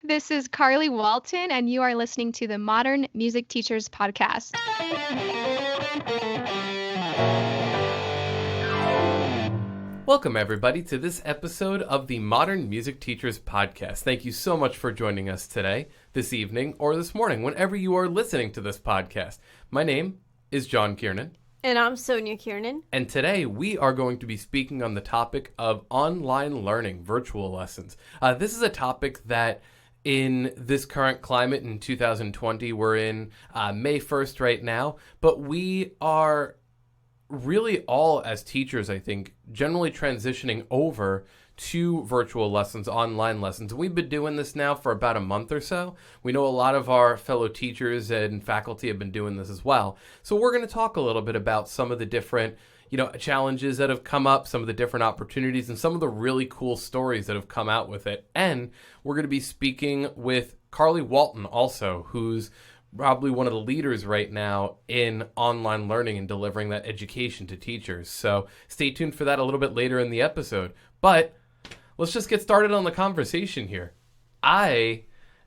This is Carly Walton, and you are listening to the Modern Music Teachers Podcast. Welcome, everybody, to this episode of the Modern Music Teachers Podcast. Thank you so much for joining us today, this evening, or this morning, whenever you are listening to this podcast. My name is John Kiernan. And I'm Sonia Kiernan. And today we are going to be speaking on the topic of online learning, virtual lessons. This is a topic that in this current climate in 2020, we're in May 1st right now, but we are really all as teachers, I think, generally transitioning over to virtual lessons, online lessons. We've been doing this now for about a month or so. We know a lot of our fellow teachers and faculty have been doing this as well. So we're going to talk a little bit about some of the different challenges that have come up, some of the different opportunities, and some of the really cool stories that have come out with it. And we're going to be speaking with Carly Walton also, who's probably one of the leaders right now in online learning and delivering that education to teachers. So stay tuned for that a little bit later in the episode. But let's just get started on the conversation here. I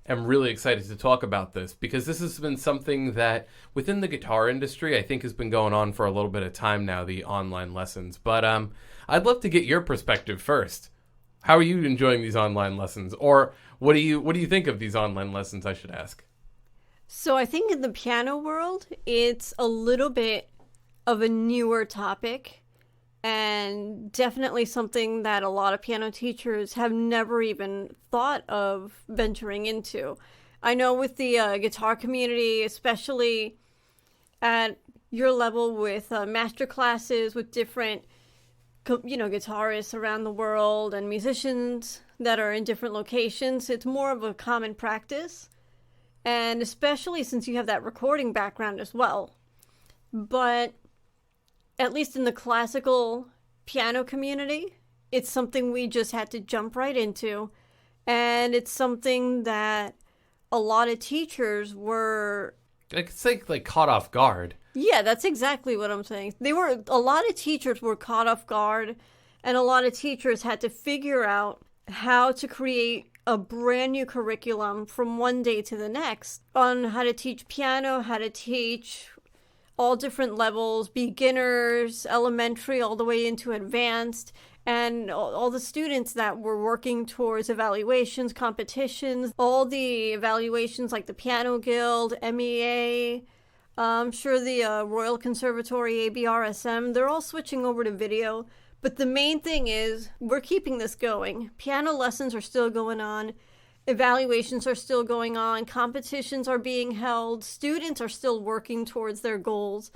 am really excited to talk about this because this has been something that within the guitar industry, I think has been going on for a little bit of time now, the online lessons. But I'd love to get your perspective first. How are you enjoying these online lessons? Or what do you think of these online lessons, I should ask? So I think in the piano world, it's a little bit of a newer topic and definitely something that a lot of piano teachers have never even thought of venturing into. I know with the guitar community, especially at your level with master classes with different, guitarists around the world and musicians that are in different locations, it's more of a common practice. And especially since you have that recording background as well. But at least in the classical piano community, it's something we just had to jump right into. And it's something that a lot of teachers were... It's like caught off guard. Yeah, that's exactly what I'm saying. A lot of teachers were caught off guard, and a lot of teachers had to figure out how to create a brand new curriculum from one day to the next on how to teach piano, how to teach all different levels, beginners, elementary, all the way into advanced, and all the students that were working towards evaluations, competitions, all the evaluations like the Piano Guild, MEA, I'm sure the Royal Conservatory, ABRSM, they're all switching over to video. But the main thing is, we're keeping this going. Piano lessons are still going on. Evaluations are still going on. Competitions are being held. Students are still working towards their goals.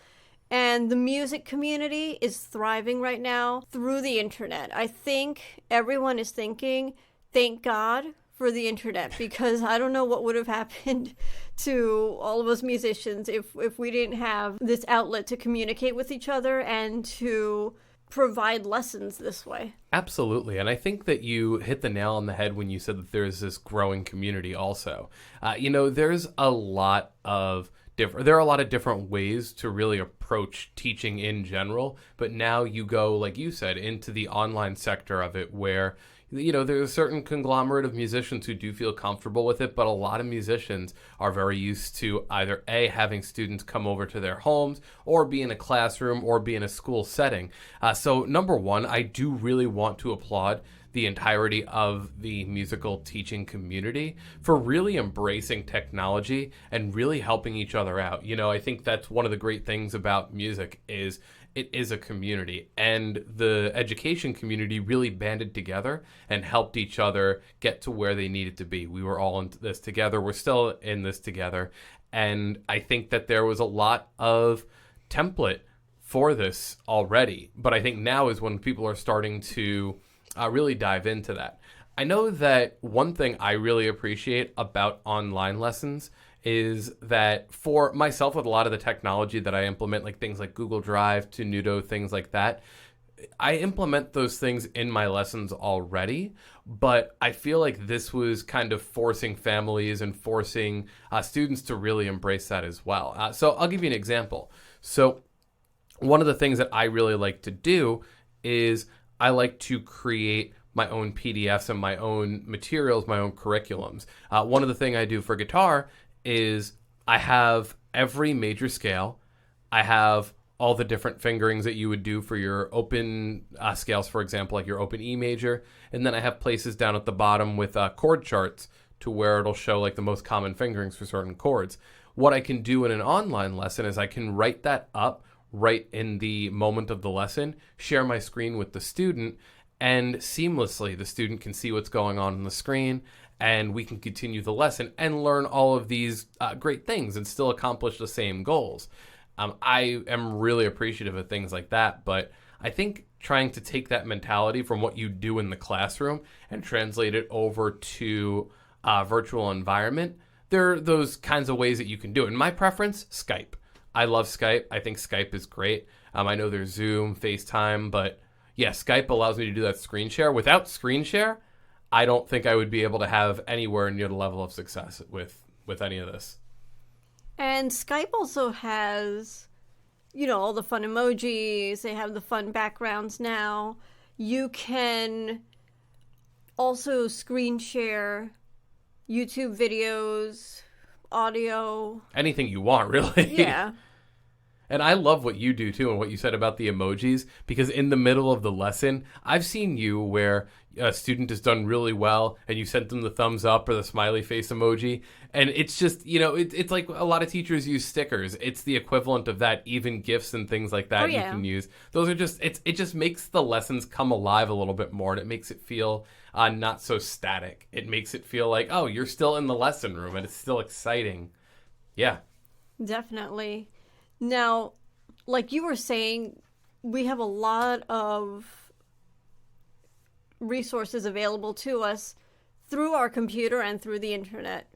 And the music community is thriving right now through the internet. I think everyone is thinking, thank God for the internet, because I don't know what would have happened to all of us musicians if we didn't have this outlet to communicate with each other and to provide lessons this way. Absolutely. And I think that you hit the nail on the head when you said that there's this growing community also. There's a lot of there are a lot of different ways to really approach teaching in general, but now you go, like you said, into the online sector of it where there's a certain conglomerate of musicians who do feel comfortable with it, but a lot of musicians are very used to either A, having students come over to their homes, or be in a classroom, or be in a school setting. So number one, I do really want to applaud the entirety of the musical teaching community for really embracing technology and really helping each other out. I think that's one of the great things about music is it is a community, and the education community really banded together and helped each other get to where they needed to be. We were all in this together. We're still in this together. And I think that there was a lot of template for this already. But I think now is when people are starting to really dive into that. I know that one thing I really appreciate about online lessons is that for myself, with a lot of the technology that I implement, like things like Google Drive, to Nudo, things like that, I implement those things in my lessons already, but I feel like this was kind of forcing families and forcing students to really embrace that as well. So I'll give you an example. So one of the things that I really like to do is I like to create my own PDFs and my own materials, my own curriculums. One of the things I do for guitar is I have every major scale. I have all the different fingerings that you would do for your open scales, for example, like your open E major. And then I have places down at the bottom with chord charts to where it'll show like the most common fingerings for certain chords. What I can do in an online lesson is I can write that up right in the moment of the lesson, share my screen with the student, and seamlessly the student can see what's going on the screen, and we can continue the lesson and learn all of these great things and still accomplish the same goals. I am really appreciative of things like that, but I think trying to take that mentality from what you do in the classroom and translate it over to a virtual environment, there are those kinds of ways that you can do it. In my preference, Skype. I love Skype. I think Skype is great. I know there's Zoom, FaceTime, but yeah, Skype allows me to do that screen share. Without screen share, I don't think I would be able to have anywhere near the level of success with any of this. And Skype also has, all the fun emojis. They have the fun backgrounds now. You can also screen share YouTube videos, audio. Anything you want, really. Yeah. And I love what you do, too, and what you said about the emojis, because in the middle of the lesson, I've seen you where a student has done really well, and you sent them the thumbs up or the smiley face emoji, and it's just, it's like a lot of teachers use stickers. It's the equivalent of that, even GIFs and things like that you can use. Those are just, it just makes the lessons come alive a little bit more, and it makes it feel not so static. It makes it feel like, oh, you're still in the lesson room, and it's still exciting. Yeah. Definitely. Now, like you were saying, we have a lot of resources available to us through our computer and through the internet.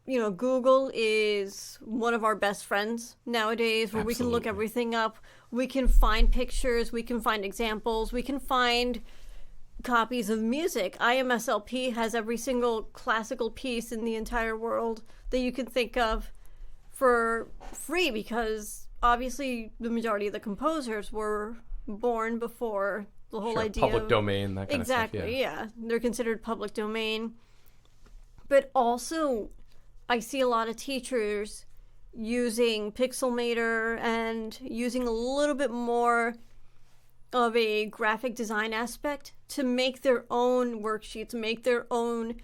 Google is one of our best friends nowadays, where we can look everything up. We can find pictures, we can find examples, we can find copies of music. IMSLP has every single classical piece in the entire world that you can think of for free, because obviously the majority of the composers were born before the whole idea public domain, that kind of stuff. Exactly, yeah. They're considered public domain. But also, I see a lot of teachers using Pixelmator and using a little bit more of a graphic design aspect to make their own worksheets, make their own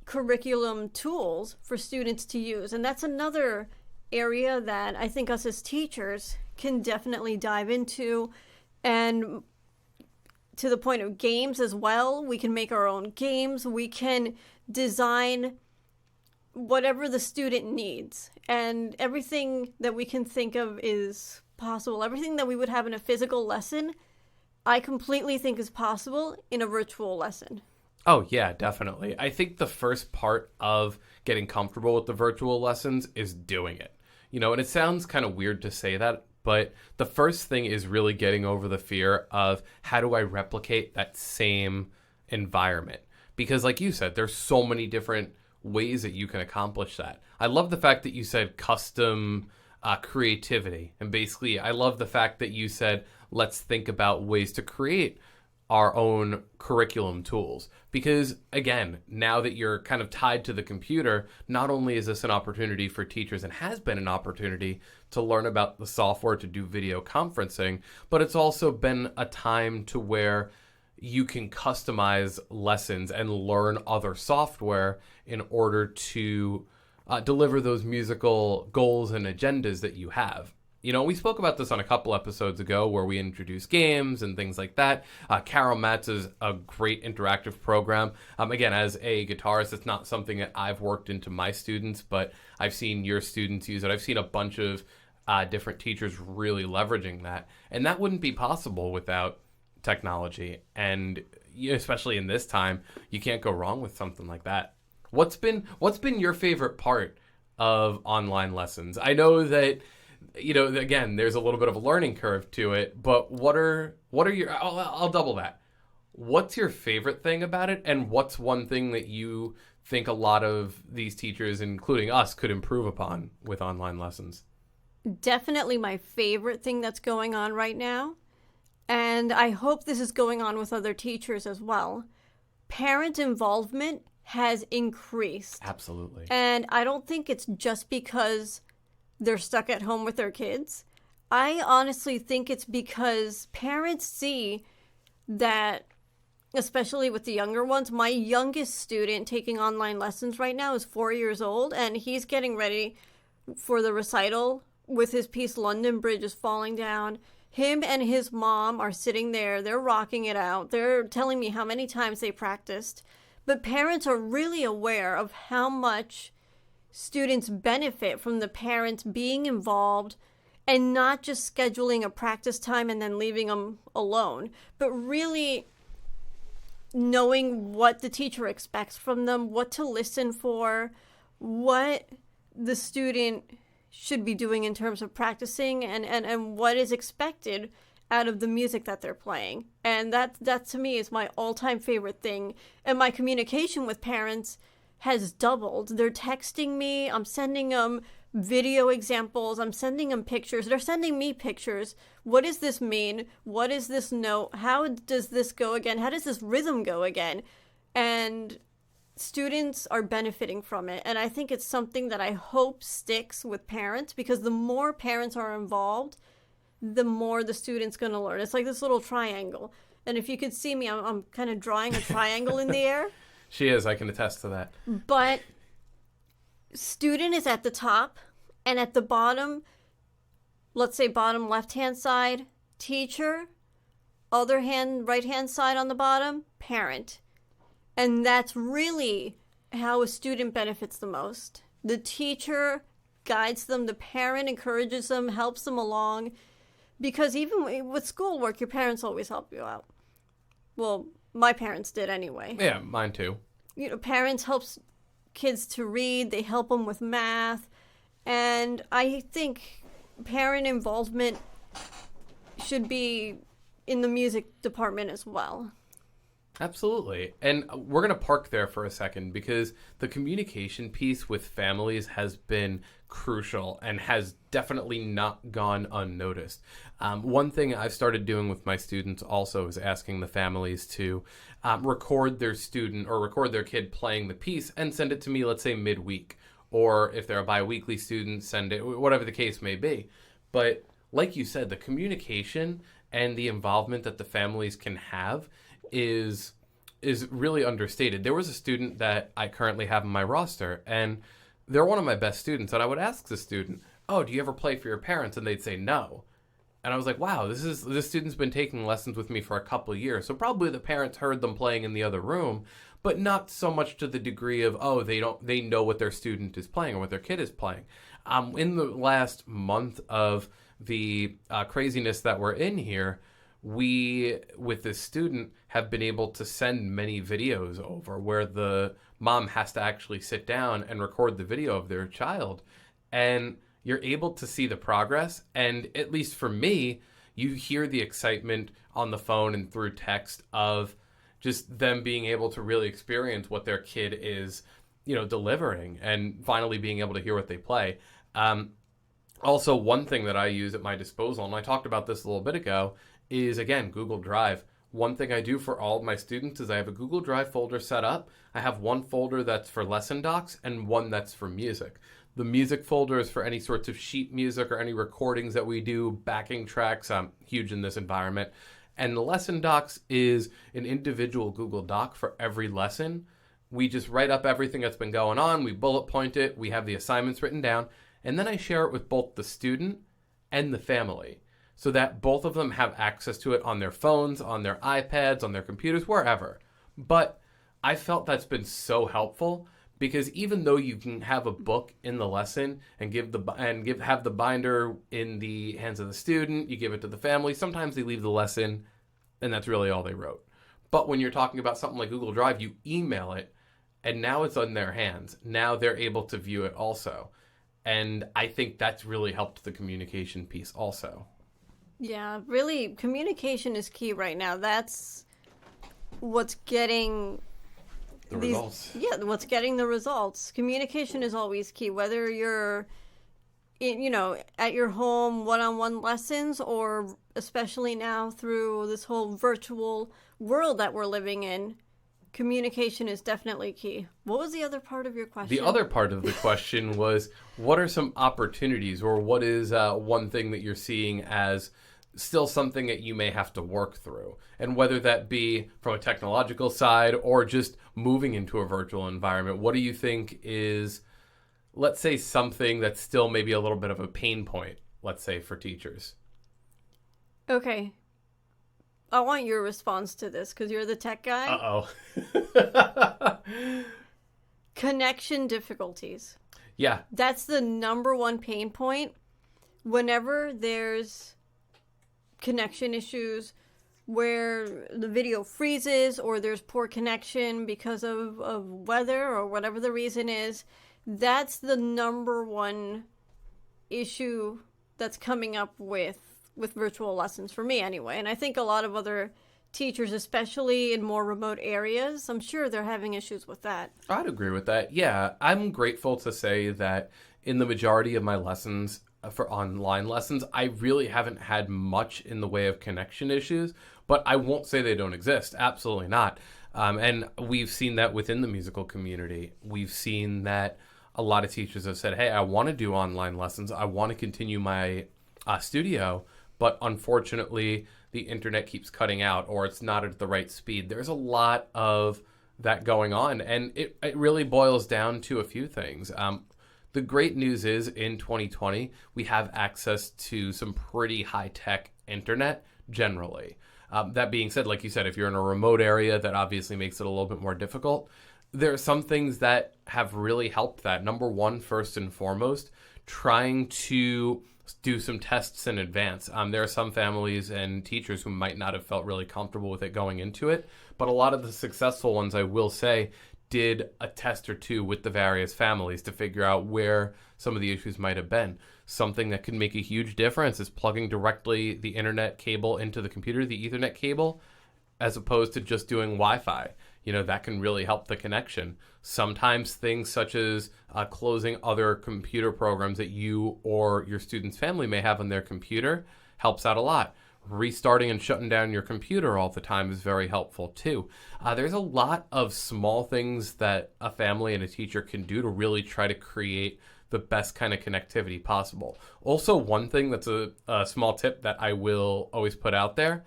curriculum tools for students to use. And that's another area that I think us as teachers can definitely dive into. And to the point of games as well, we can make our own games. We can design whatever the student needs. And everything that we can think of is possible. Everything that we would have in a physical lesson, I completely think is possible in a virtual lesson. Oh, yeah, definitely. I think the first part of getting comfortable with the virtual lessons is doing it. And it sounds kind of weird to say that, but the first thing is really getting over the fear of how do I replicate that same environment? Because like you said, there's so many different ways that you can accomplish that. I love the fact that you said custom creativity. And basically, I love the fact that you said, let's think about ways to create our own curriculum tools. Because again, now that you're kind of tied to the computer, not only is this an opportunity for teachers and has been an opportunity to learn about the software to do video conferencing, but it's also been a time to where you can customize lessons and learn other software in order to deliver those musical goals and agendas that you have. We spoke about this on a couple episodes ago where we introduced games and things like that. Carol Matz is a great interactive program. Again, as a guitarist, it's not something that I've worked into my students, but I've seen your students use it. I've seen a bunch of different teachers really leveraging that. And that wouldn't be possible without technology. And especially in this time, you can't go wrong with something like that. What's been your favorite part of online lessons? I know that again, there's a little bit of a learning curve to it, but what are your, I'll double that. What's your favorite thing about it? And what's one thing that you think a lot of these teachers, including us, could improve upon with online lessons? Definitely my favorite thing that's going on right now and I hope this is going on with other teachers as well, parent involvement has increased. Absolutely. And I don't think it's just because they're stuck at home with their kids. I honestly think it's because parents see that, especially with the younger ones, my youngest student taking online lessons right now is 4 years old, and he's getting ready for the recital with his piece London Bridge is Falling Down. Him and his mom are sitting there, they're rocking it out, they're telling me how many times they practiced. But parents are really aware of how much students benefit from the parents being involved and not just scheduling a practice time and then leaving them alone, but really knowing what the teacher expects from them, what to listen for, what the student should be doing in terms of practicing, and what is expected out of the music that they're playing. And that to me is my all-time favorite thing. And my communication with parents has doubled. They're texting me, I'm sending them video examples, I'm sending them pictures, they're sending me pictures. What does this mean? What is this note? How does this go again? How does this rhythm go again? And students are benefiting from it. And I think it's something that I hope sticks with parents, because the more parents are involved, the more the student's going to learn. It's like this little triangle. And if you could see me, I'm kind of drawing a triangle in the air. She is. I can attest to that. But student is at the top, and at the bottom, let's say bottom left-hand side, teacher, other hand, right-hand side on the bottom, parent. And that's really how a student benefits the most. The teacher guides them, the parent encourages them, helps them along. Because even with schoolwork, your parents always help you out. Well, my parents did anyway. Yeah, mine too. You know, parents helps kids to read, they help them with math. And I think parent involvement should be in the music department as well. Absolutely. And we're going to park there for a second, because the communication piece with families has been crucial and has definitely not gone unnoticed. One thing I've started doing with my students also is asking the families to record their student or record their kid playing the piece and send it to me, let's say midweek. Or if they're a bi-weekly student, send it, whatever the case may be. But like you said, the communication and the involvement that the families can have is really understated. There was a student that I currently have in my roster, and they're one of my best students, and I would ask the student, "Oh, do you ever play for your parents?" And they'd say no. And I was like, wow, this student's been taking lessons with me for a couple of years, so probably the parents heard them playing in the other room, but not so much to the degree of, oh, they know what their student is playing or what their kid is playing. In the last month of the craziness that we're in here, we, with this student, have been able to send many videos over where the mom has to actually sit down and record the video of their child. And you're able to see the progress. And at least for me, you hear the excitement on the phone and through text of just them being able to really experience what their kid is, delivering, and finally being able to hear what they play. Also, one thing that I use at my disposal, and I talked about this a little bit ago, is, again, Google Drive. One thing I do for all of my students is I have a Google Drive folder set up. I have one folder that's for lesson docs and one that's for music. The music folder is for any sorts of sheet music or any recordings that we do, backing tracks. I'm huge in this environment. And the lesson docs is an individual Google Doc for every lesson. We just write up everything that's been going on. We bullet point it. We have the assignments written down. And then I share it with both the student and the family, so that both of them have access to it on their phones, on their iPads, on their computers, wherever. But I felt that's been so helpful, because even though you can have a book in the lesson and have the binder in the hands of the student, you give it to the family, sometimes they leave the lesson and that's really all they wrote. But when you're talking about something like Google Drive, you email it and now it's in their hands. Now they're able to view it also. And I think that's really helped the communication piece also. Yeah, really, communication is key right now. That's what's getting The results. Yeah, what's getting the results. Communication is always key, whether you're at your home one-on-one lessons or especially now through this whole virtual world that we're living in, communication is definitely key. What was the other part of your question? The other part of the question was, what are some opportunities, or what is one thing that you're seeing as still something that you may have to work through? And whether that be from a technological side or just moving into a virtual environment, what do you think is, let's say, something that's still maybe a little bit of a pain point, let's say, for teachers? Okay. I want your response to this because you're the tech guy. Uh-oh. Connection difficulties. Yeah. That's the number one pain point. Whenever there's connection issues where the video freezes or there's poor connection because of weather or whatever the reason is, that's the number one issue that's coming up with virtual lessons for me anyway. And I think a lot of other teachers, especially in more remote areas, I'm sure they're having issues with that. I'd agree with that. Yeah, I'm grateful to say that in the majority of my lessons, for online lessons, I really haven't had much in the way of connection issues, but I won't say they don't exist. Absolutely not. And we've seen that within the musical community. We've seen that a lot of teachers have said, hey, I want to do online lessons. I want to continue my studio, but unfortunately, the internet keeps cutting out or it's not at the right speed. There's a lot of that going on, and it really boils down to a few things. The great news is in 2020, we have access to some pretty high-tech internet generally. That being said, like you said, if you're in a remote area, that obviously makes it a little bit more difficult. There are some things that have really helped that. Number one, first and foremost, trying to do some tests in advance. There are some families and teachers who might not have felt really comfortable with it going into it, but a lot of the successful ones, I will say, did a test or two with the various families to figure out where some of the issues might have been. Something that can make a huge difference is plugging directly the internet cable into the computer, the Ethernet cable, as opposed to just doing Wi-Fi. That can really help the connection. Sometimes things such as closing other computer programs that you or your student's family may have on their computer helps out a lot. Restarting and shutting down your computer all the time is very helpful too. There's a lot of small things that a family and a teacher can do to really try to create the best kind of connectivity possible. Also, one thing that's a small tip that I will always put out there,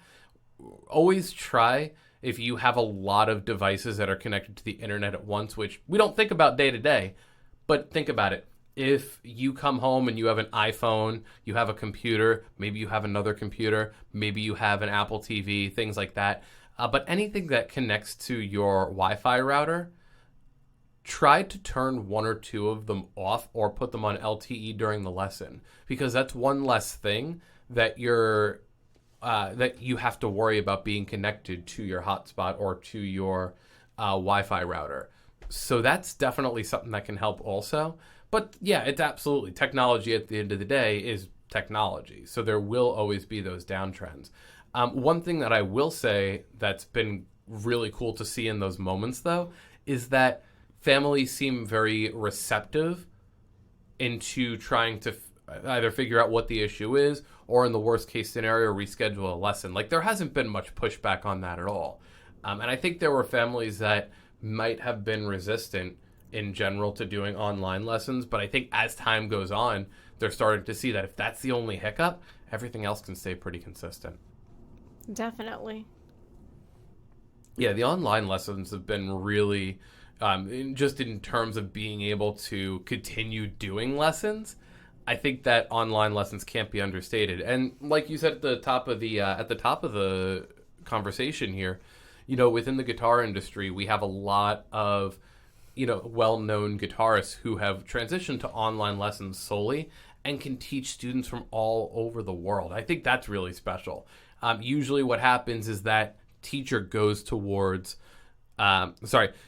always try, if you have a lot of devices that are connected to the internet at once, which we don't think about day to day, but think about it. If you come home and you have an iPhone, you have a computer, maybe you have another computer, maybe you have an Apple TV, things like that. But anything that connects to your Wi-Fi router, try to turn one or two of them off or put them on LTE during the lesson, because that's one less thing that that you have to worry about being connected to your hotspot or to your Wi-Fi router. So that's definitely something that can help also. But yeah, it's absolutely, technology at the end of the day is technology. So there will always be those downtrends. One thing that I will say that's been really cool to see in those moments, though, is that families seem very receptive into trying to either figure out what the issue is or, in the worst case scenario, reschedule a lesson. Like, there hasn't been much pushback on that at all. And I think there were families that might have been resistant in general to doing online lessons, but I think as time goes on, they're starting to see that if that's the only hiccup, everything else can stay pretty consistent. Definitely. Yeah, the online lessons have been really, just in terms of being able to continue doing lessons, I think that online lessons can't be understated. And like you said at the top of the conversation here, within the guitar industry, we have a lot of well-known guitarists who have transitioned to online lessons solely and can teach students from all over the world. I think that's really special. Usually what happens is that teacher goes towards,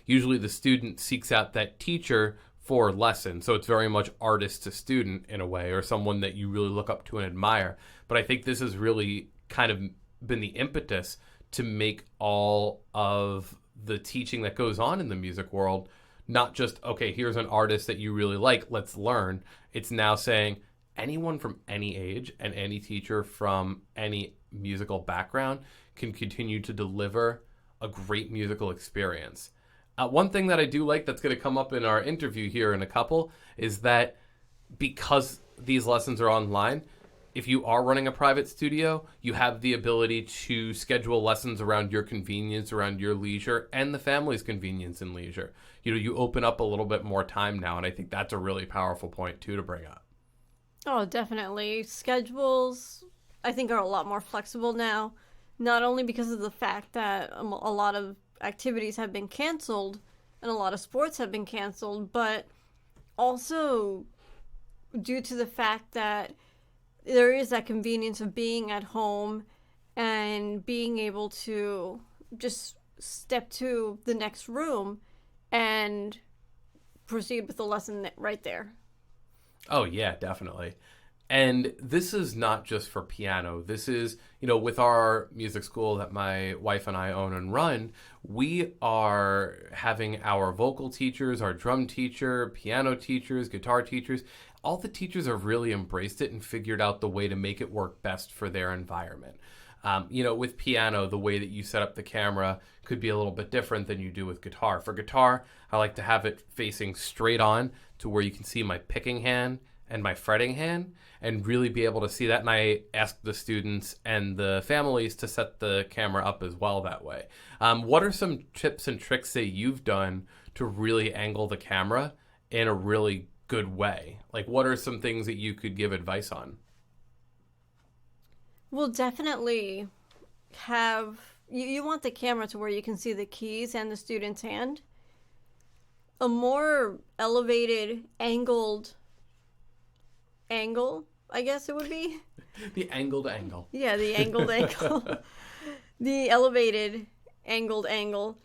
usually the student seeks out that teacher for lesson. So it's very much artist to student in a way, or someone that you really look up to and admire. But I think this has really kind of been the impetus to make all of the teaching that goes on in the music world not just, okay, here's an artist that you really like, let's learn. It's now saying, anyone from any age and any teacher from any musical background can continue to deliver a great musical experience. One thing that I do like that's going to come up in our interview here in a couple is that because these lessons are online, if you are running a private studio, you have the ability to schedule lessons around your convenience, around your leisure, and the family's convenience and leisure. You open up a little bit more time now, and I think that's a really powerful point, too, to bring up. Oh, definitely. Schedules, I think, are a lot more flexible now, not only because of the fact that a lot of activities have been canceled and a lot of sports have been canceled, but also due to the fact that there is that convenience of being at home and being able to just step to the next room and proceed with the lesson right there. Oh, yeah, definitely. And this is not just for piano. This is, with our music school that my wife and I own and run, we are having our vocal teachers, our drum teacher, piano teachers, guitar teachers. All the teachers have really embraced it and figured out the way to make it work best for their environment. With piano, the way that you set up the camera could be a little bit different than you do with guitar. For guitar, I like to have it facing straight on to where you can see my picking hand and my fretting hand and really be able to see that. And I ask the students and the families to set the camera up as well that way. What are some tips and tricks that you've done to really angle the camera in a really good way? Like, what are some things that you could give advice on? We'll definitely have, you want the camera to where you can see the keys and the student's hand. A more elevated, angled angle, I guess it would be. The angled angle. Yeah, the angled angle. The elevated, angled angle.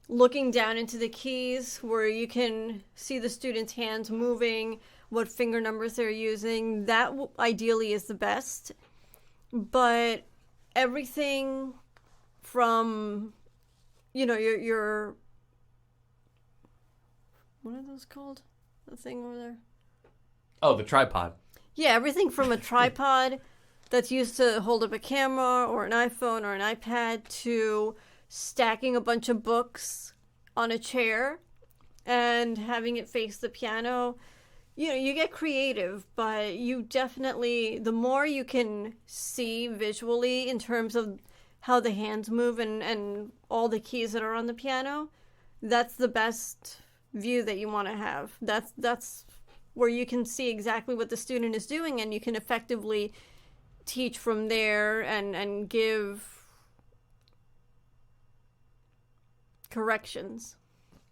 Looking down into the keys where you can see the student's hands moving, what finger numbers they're using. That ideally is the best. But everything from, your what are those called? The thing over there? Oh, the tripod. Yeah, everything from a tripod that's used to hold up a camera or an iPhone or an iPad to stacking a bunch of books on a chair and having it face the piano. You get creative, but you definitely, the more you can see visually in terms of how the hands move and all the keys that are on the piano, that's the best view that you want to have. That's where you can see exactly what the student is doing, and you can effectively teach from there and give corrections.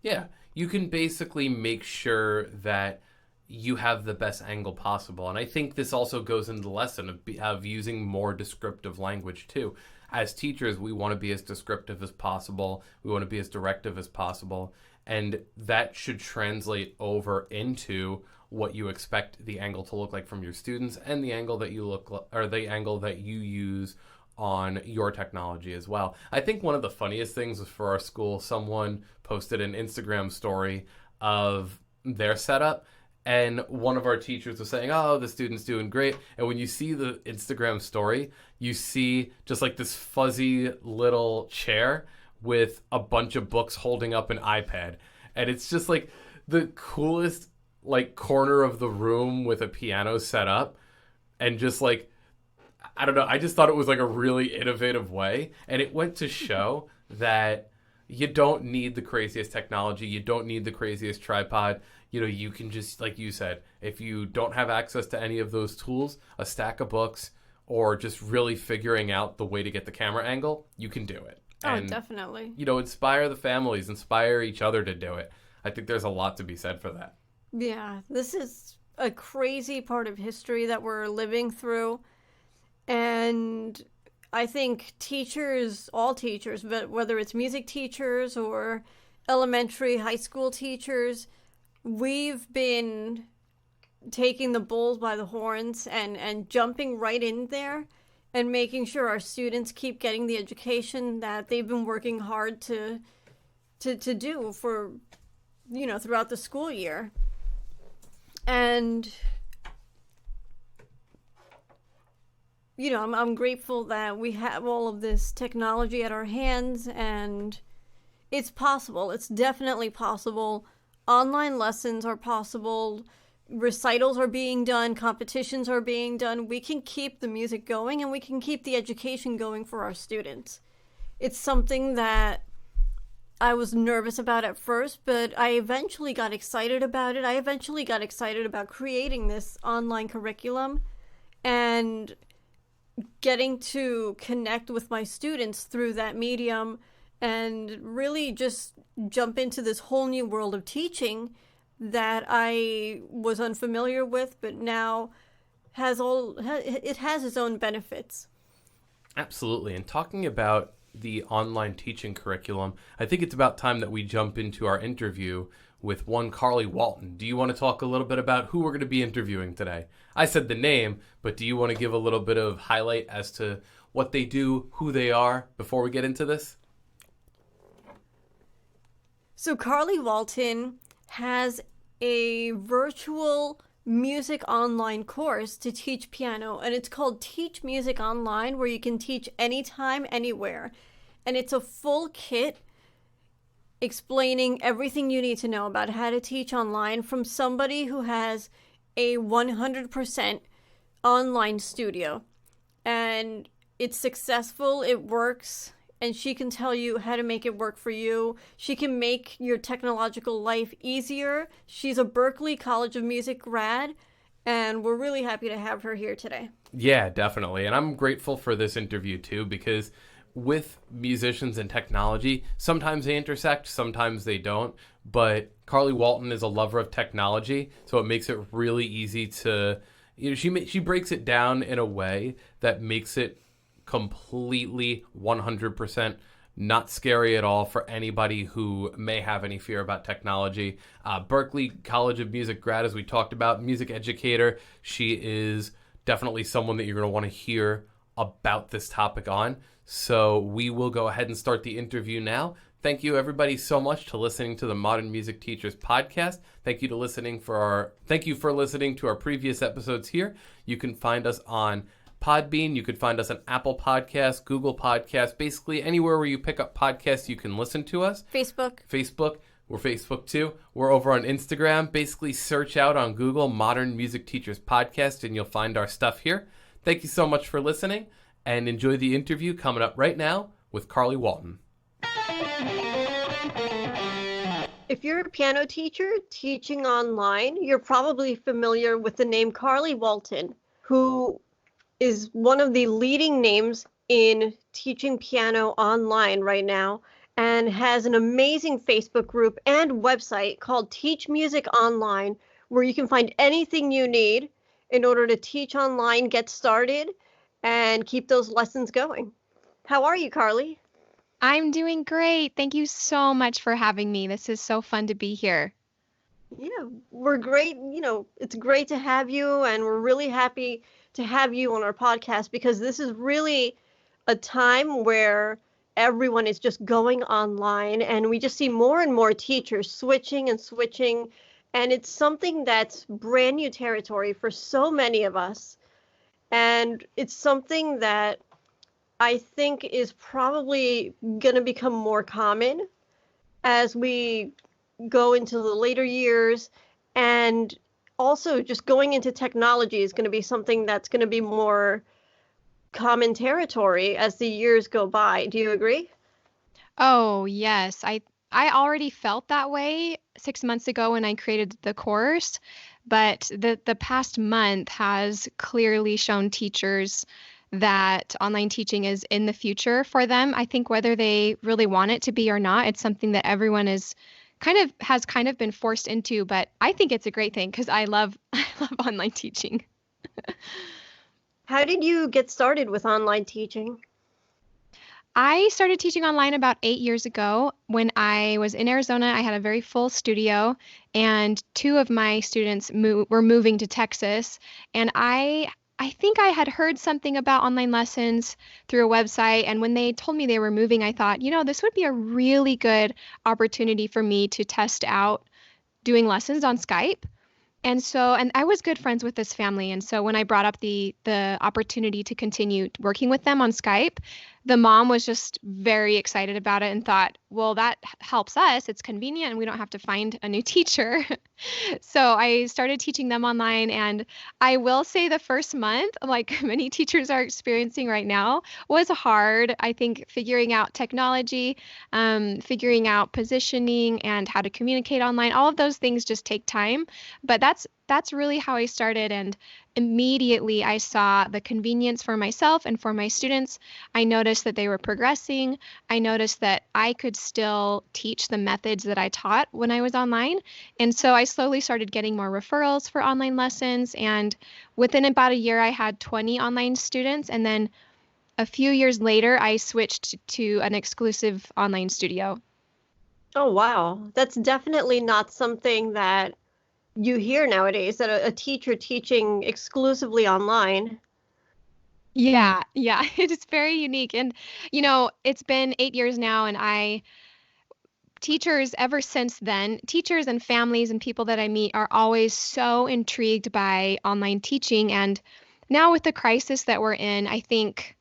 Yeah, you can basically make sure that you have the best angle possible. And I think this also goes into the lesson of using more descriptive language too. As teachers, we want to be as descriptive as possible. We want to be as directive as possible. And that should translate over into what you expect the angle to look like from your students and the angle that the angle that you use on your technology as well. I think one of the funniest things was for our school, someone posted an Instagram story of their setup, and one of our teachers was saying, oh, the student's doing great. And when you see the Instagram story, you see just like this fuzzy little chair with a bunch of books holding up an iPad. And it's just like the coolest like corner of the room with a piano set up. And just like, I don't know, I just thought it was like a really innovative way. And it went to show that you don't need the craziest technology. You don't need the craziest tripod. You can just, like you said, if you don't have access to any of those tools, a stack of books, or just really figuring out the way to get the camera angle, you can do it. Oh, And, definitely. Inspire the families, inspire each other to do it. I think there's a lot to be said for that. Yeah, this is a crazy part of history that we're living through. And I think teachers, all teachers, but whether it's music teachers or elementary, high school teachers, we've been taking the bulls by the horns and jumping right in there and making sure our students keep getting the education that they've been working hard to do for, throughout the school year. And I'm grateful that we have all of this technology at our hands, and it's possible. It's definitely possible. Online lessons are possible. Recitals are being done. Competitions are being done. We can keep the music going, and we can keep the education going for our students. It's something that I was nervous about at first, but I eventually got excited about it. I eventually got excited about creating this online curriculum and getting to connect with my students through that medium and really just jump into this whole new world of teaching that I was unfamiliar with, but now has its own benefits. Absolutely. And talking about the online teaching curriculum, I think it's about time that we jump into our interview with one Carly Walton. Do you want to talk a little bit about who we're going to be interviewing today? I said the name, but do you want to give a little bit of highlight as to what they do, who they are, before we get into this? So Carly Walton has a virtual music online course to teach piano, and it's called Teach Music Online, where you can teach anytime, anywhere. And it's a full kit explaining everything you need to know about how to teach online from somebody who has a 100% online studio. And it's successful, it works, and she can tell you how to make it work for you. She can make your technological life easier. She's a Berklee College of Music grad, and we're really happy to have her here today. Yeah, definitely. And I'm grateful for this interview too, because with musicians and technology, sometimes they intersect, sometimes they don't. But Carly Walton is a lover of technology, so it makes it really easy to, she breaks it down in a way that makes it completely 100% not scary at all for anybody who may have any fear about technology. Berklee College of Music grad, as we talked about, music educator. She is definitely someone that you're going to want to hear about this topic on. So we will go ahead and start the interview now. Thank you everybody so much to listening to the Modern Music Teachers podcast. Thank you for listening to our previous episodes here. You can find us on Podbean. You could find us on Apple Podcasts, Google Podcasts, basically anywhere where you pick up podcasts, you can listen to us. Facebook. We're Facebook too. We're over on Instagram. Basically search out on Google Modern Music Teachers Podcast and you'll find our stuff here. Thank you so much for listening and enjoy the interview coming up right now with Carly Walton. If you're a piano teacher teaching online, you're probably familiar with the name Carly Walton, who is one of the leading names in teaching piano online right now and has an amazing Facebook group and website called Teach Music Online, where you can find anything you need in order to teach online, get started, and keep those lessons going. How are you, Carly? I'm doing great. Thank you so much for having me. This is so fun to be here. Yeah, we're great. It's great to have you, and we're really happy to have you on our podcast because this is really a time where everyone is just going online, and we just see more and more teachers switching, and it's something that's brand new territory for so many of us. And it's something that I think is probably going to become more common as we go into the later years, and also just going into technology is going to be something that's going to be more common territory as the years go by. Do you agree? Oh, yes. I already felt that way 6 months ago when I created the course, but the past month has clearly shown teachers that online teaching is in the future for them. I think whether they really want it to be or not, it's something that everyone has kind of been forced into, but I think it's a great thing because I love online teaching. How did you get started with online teaching? I started teaching online about 8 years ago. When I was in Arizona, I had a very full studio, and two of my students were moving to Texas, and I think I had heard something about online lessons through a website, and when they told me they were moving, I thought, this would be a really good opportunity for me to test out doing lessons on Skype. And I was good friends with this family. And so when I brought up the opportunity to continue working with them on Skype, the mom was just very excited about it and thought, well, that helps us. It's convenient and we don't have to find a new teacher. So I started teaching them online. And I will say the first month, like many teachers are experiencing right now, was hard. I think figuring out technology, figuring out positioning and how to communicate online, all of those things just take time. But that's really how I started, and immediately I saw the convenience for myself and for my students. I noticed that they were progressing. I noticed that I could still teach the methods that I taught when I was online. And so I slowly started getting more referrals for online lessons, and within about a year I had 20 online students, and then a few years later I switched to an exclusive online studio. Oh, wow. That's definitely not something that you hear nowadays, that a teacher teaching exclusively online. Yeah, it is very unique. And, it's been 8 years now, and teachers ever since then, teachers and families and people that I meet are always so intrigued by online teaching. And now with the crisis that we're in, I think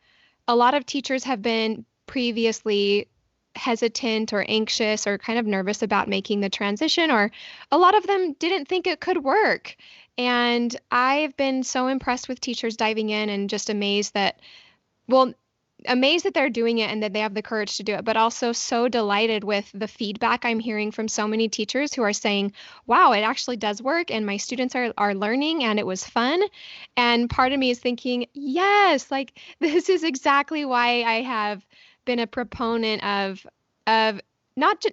a lot of teachers have been previously hesitant or anxious or kind of nervous about making the transition, or a lot of them didn't think it could work. And I've been so impressed with teachers diving in and just well, amazed that they're doing it and that they have the courage to do it, but also so delighted with the feedback I'm hearing from so many teachers who are saying, wow, it actually does work and my students are learning and it was fun. And part of me is thinking, yes, like this is exactly why I have been a proponent of not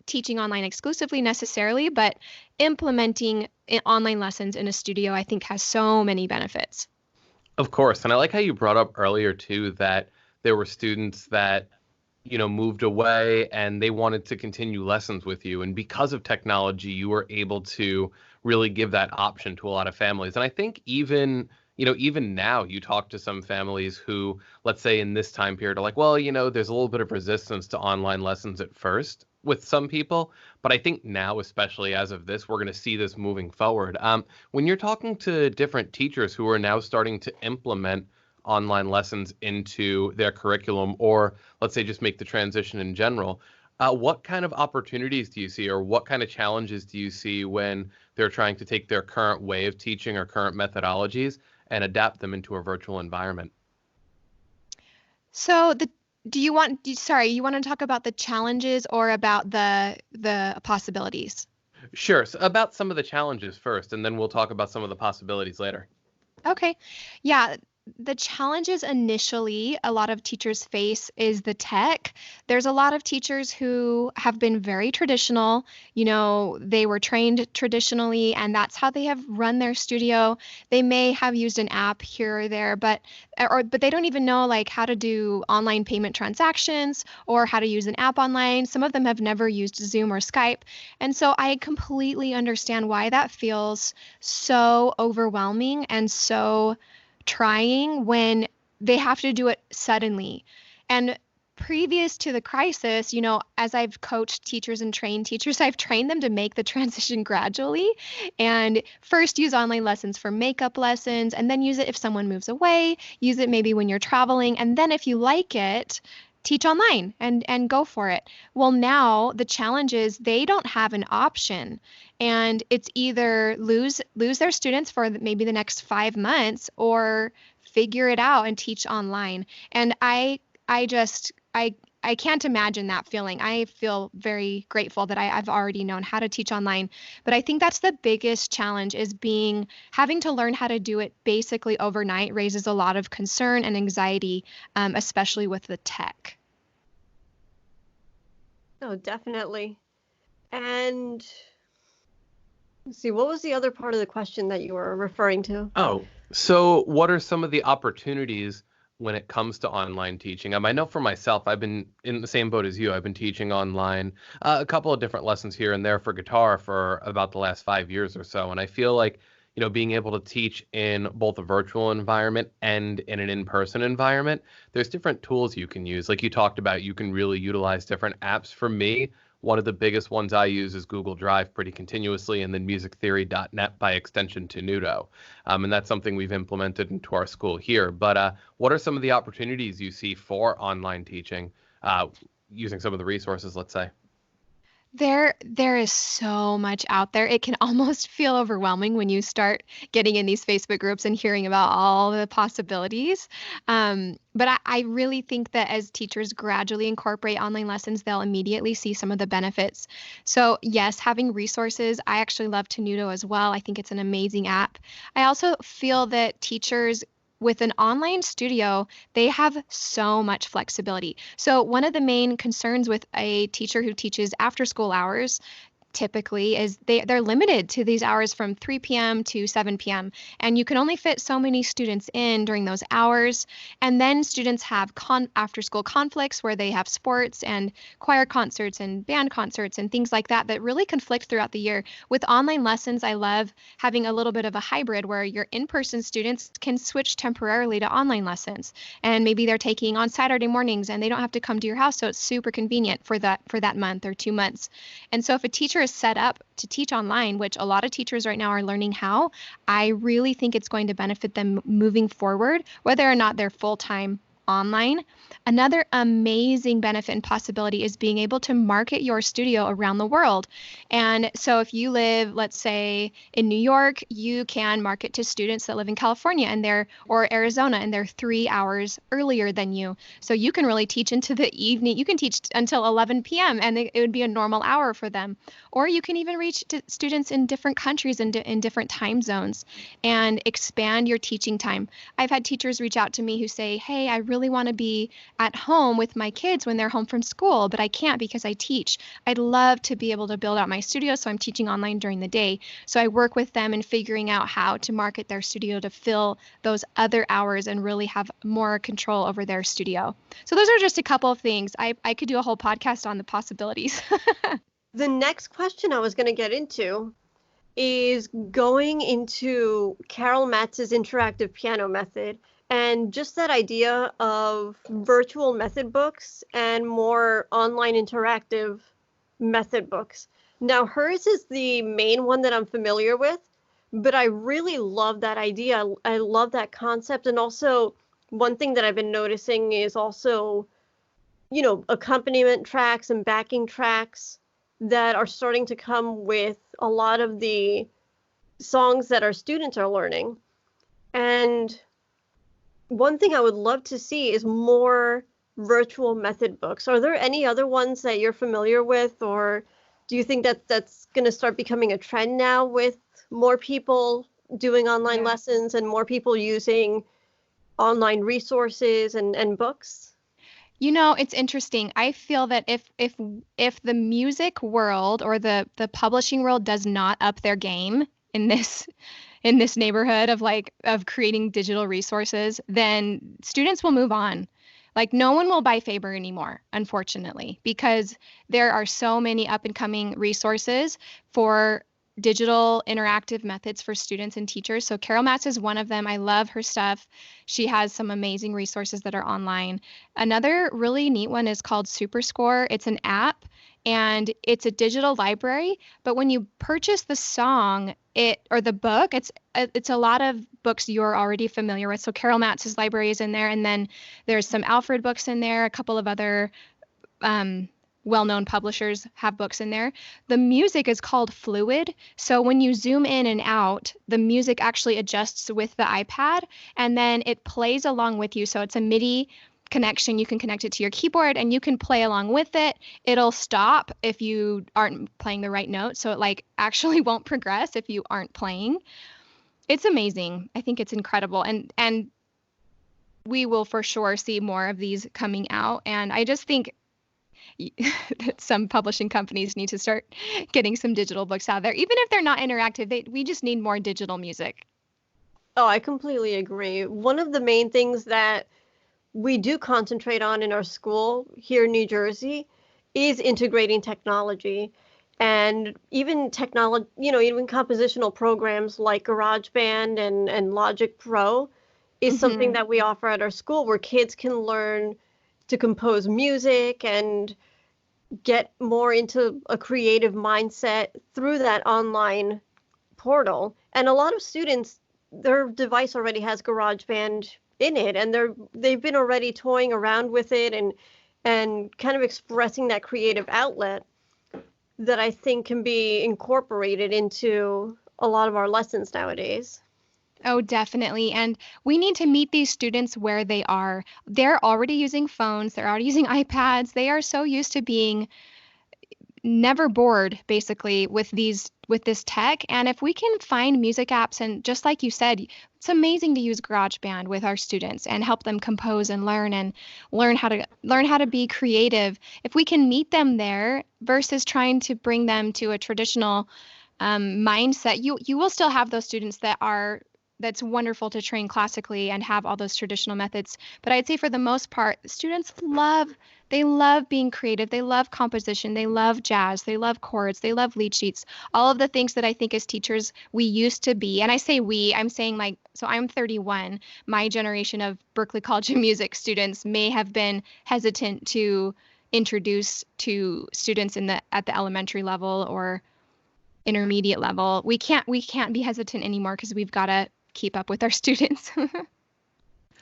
teaching online exclusively necessarily, but implementing online lessons in a studio, I think has so many benefits. Of course. And I like how you brought up earlier too that there were students that, moved away and they wanted to continue lessons with you. And because of technology, you were able to really give that option to a lot of families. And I think even now you talk to some families who, let's say in this time period, are like, well, there's a little bit of resistance to online lessons at first with some people. But I think now, especially as of this, we're going to see this moving forward. When you're talking to different teachers who are now starting to implement online lessons into their curriculum, or let's say just make the transition in general, what kind of opportunities do you see, or what kind of challenges do you see when they're trying to take their current way of teaching or current methodologies and adapt them into a virtual environment? So sorry, you want to talk about the challenges or about the possibilities? Sure. So about some of the challenges first, and then we'll talk about some of the possibilities later. Okay. Yeah. The challenges initially a lot of teachers face is the tech. There's a lot of teachers who have been very traditional. They were trained traditionally, and that's how they have run their studio. They may have used an app here or there, but they don't even know like how to do online payment transactions or how to use an app online. Some of them have never used Zoom or Skype. And so I completely understand why that feels so overwhelming and so trying when they have to do it suddenly. And previous to the crisis, as I've coached teachers and trained teachers, I've trained them to make the transition gradually and first use online lessons for makeup lessons, and then use it if someone moves away, use it maybe when you're traveling, and then if you like it, teach online and go for it. Well, now the challenge is they don't have an option, and it's either lose their students for maybe the next 5 months or figure it out and teach online. And I just I can't imagine that feeling. I feel very grateful that I've already known how to teach online, but I think that's the biggest challenge is having to learn how to do it basically overnight raises a lot of concern and anxiety, especially with the tech. Oh, definitely. And let's see, what was the other part of the question that you were referring to? Oh, so what are some of the opportunities when it comes to online teaching? I know for myself, I've been in the same boat as you. I've been teaching online a couple of different lessons here and there for guitar for about the last 5 years or so. And I feel like, being able to teach in both a virtual environment and in an in-person environment, there's different tools you can use. Like you talked about, you can really utilize different apps. For me, One of the biggest ones I use is Google Drive pretty continuously, and then musictheory.net by extension to Nudo. And that's something we've implemented into our school here. But what are some of the opportunities you see for online teaching using some of the resources, let's say? There is so much out there. It can almost feel overwhelming when you start getting in these Facebook groups and hearing about all the possibilities. But I really think that as teachers gradually incorporate online lessons, they'll immediately see some of the benefits. So yes, having resources, I actually love Tenuto as well. I think it's an amazing app. I also feel that teachers with an online studio, they have so much flexibility. So, one of the main concerns with a teacher who teaches after school hours typically is they're limited to these hours from 3 p.m. to 7 p.m. and you can only fit so many students in during those hours. And then students have after school conflicts where they have sports and choir concerts and band concerts and things like that that really conflict throughout the year. With online lessons, I love having a little bit of a hybrid where your in-person students can switch temporarily to online lessons, and maybe they're taking on Saturday mornings and they don't have to come to your house, so it's super convenient for that month or 2 months. And so if a teacher is set up to teach online, which a lot of teachers right now are learning how, I really think it's going to benefit them moving forward, whether or not they're full-time online. Another amazing benefit and possibility is being able to market your studio around the world. And so if you live, let's say, in New York, you can market to students that live in California or Arizona, and they're 3 hours earlier than you. So you can really teach into the evening. You can teach until 11 p.m. and it would be a normal hour for them. Or you can even reach to students in different countries and in different time zones and expand your teaching time. I've had teachers reach out to me who say, hey, I really want to be at home with my kids when they're home from school, but I can't because I teach. I'd love to be able to build out my studio, so I'm teaching online during the day. So I work with them in figuring out how to market their studio to fill those other hours and really have more control over their studio. So those are just a couple of things. I could do a whole podcast on the possibilities. The next question I was going to get into is going into Carol Matz's interactive piano method and just that idea of virtual method books and more online interactive method books. Now, hers is the main one that I'm familiar with, but I really love that idea. I love that concept. And also, one thing that I've been noticing is also, accompaniment tracks and backing tracks that are starting to come with a lot of the songs that our students are learning. And one thing I would love to see is more virtual method books. Are there any other ones that you're familiar with, or do you think that that's going to start becoming a trend now with more people doing online lessons and more people using online resources and books? It's interesting. I feel that if the music world or the publishing world does not up their game in this neighborhood of creating digital resources, then students will move on. Like no one will buy Faber anymore, unfortunately, because there are so many up and coming resources for digital interactive methods for students and teachers. So Carol Matz is one of them. I love her stuff. She has some amazing resources that are online. Another really neat one is called SuperScore. It's an app and it's a digital library, but when you purchase the song or the book, it's a lot of books you're already familiar with. So Carol Matz's library is in there, and then there's some Alfred books in there, a couple of other well-known publishers have books in there. The music is called Fluid. So when you zoom in and out, the music actually adjusts with the iPad and then it plays along with you. So it's a MIDI connection. You can connect it to your keyboard and you can play along with it. It'll stop if you aren't playing the right note. So it actually won't progress if you aren't playing. It's amazing. I think it's incredible. And we will for sure see more of these coming out. And I just think that some publishing companies need to start getting some digital books out there. Even if they're not interactive, we just need more digital music. Oh, I completely agree. One of the main things that we do concentrate on in our school here in New Jersey is integrating technology. And even technology, even compositional programs like GarageBand and Logic Pro is something that we offer at our school where kids can learn to compose music and get more into a creative mindset through that online portal. And a lot of students, their device already has GarageBand in it, and they've been already toying around with it and kind of expressing that creative outlet that I think can be incorporated into a lot of our lessons nowadays. Oh, definitely. And we need to meet these students where they are. They're already using phones, they're already using iPads. They are so used to being never bored basically with this tech. And if we can find music apps, and just like you said, it's amazing to use GarageBand with our students and help them compose and learn how to be creative. If we can meet them there versus trying to bring them to a traditional mindset, you will still have those students that's wonderful to train classically and have all those traditional methods. But I'd say for the most part, students they love being creative. They love composition. They love jazz. They love chords. They love lead sheets. All of the things that I think as teachers we used to be. And I say we, I'm saying so I'm 31. My generation of Berklee College of Music students may have been hesitant to introduce to students at the elementary level or intermediate level. We can't be hesitant anymore because we've got to keep up with our students.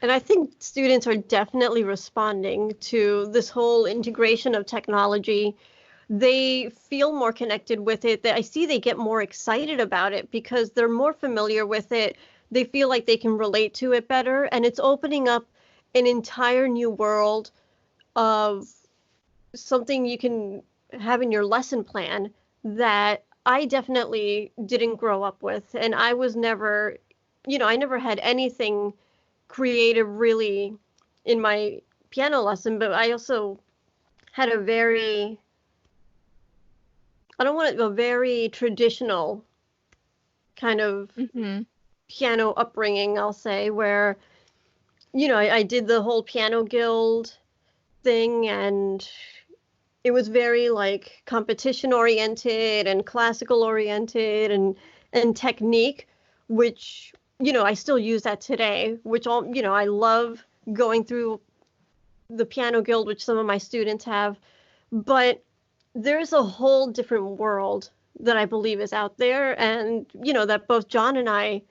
And I think students are definitely responding to this whole integration of technology. They feel more connected with it. I see they get more excited about it because they're more familiar with it. They feel like they can relate to it better. And it's opening up an entire new world of something you can have in your lesson plan that I definitely didn't grow up with. And I was never, I never had anything creative really in my piano lesson, but I also had a very traditional kind of Hmm. piano upbringing, I'll say, where, I did the whole piano guild thing, and it was very like competition oriented and classical oriented and technique, which I still use that today, which I love going through the piano guild, which some of my students have. But there's a whole different world that I believe is out there, and that both John and I